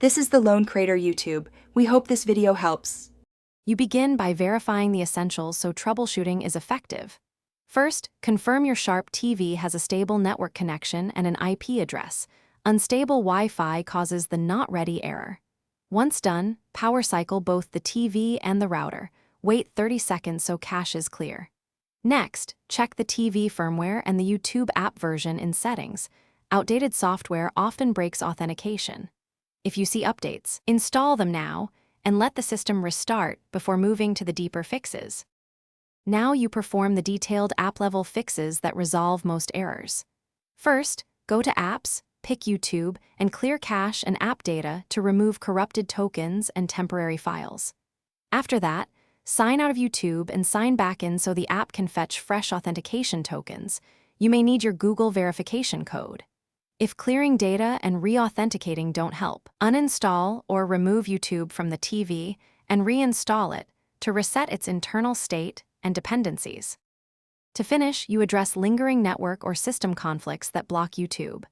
This is the Lone Crater YouTube. We hope this video helps. You begin by verifying the essentials so troubleshooting is effective. First, confirm your Smart TV has a stable network connection and an IP address. Unstable Wi-Fi causes the not ready error. Once done, power cycle both the TV and the router. Wait 30 seconds so cache is clear. Next, check the TV firmware and the YouTube app version in settings. Outdated software often breaks authentication. If you see updates, install them now and let the system restart before moving to the deeper fixes. Now you perform the detailed app-level fixes that resolve most errors. First, go to Apps, pick YouTube, and clear cache and app data to remove corrupted tokens and temporary files. After that, sign out of YouTube and sign back in so the app can fetch fresh authentication tokens. You may need your Google verification code. If clearing data and re-authenticating don't help, uninstall or remove YouTube from the TV and reinstall it to reset its internal state and dependencies. To finish, you address lingering network or system conflicts that block YouTube.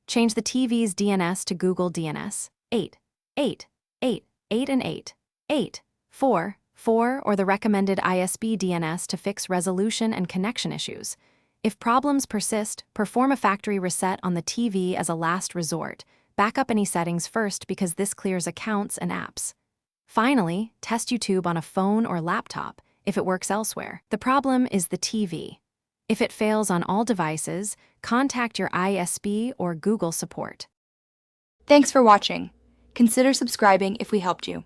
Change the TV's DNS to Google DNS 8.8.8.8 and 8.8.4.4 or the recommended ISP DNS to fix resolution and connection issues. If problems persist, perform a factory reset on the TV as a last resort. Back up any settings first because this clears accounts and apps. Finally, test YouTube on a phone or laptop if it works elsewhere. The problem is the TV. If it fails on all devices, contact your ISP or Google support. Thanks for watching. Consider subscribing if we helped you.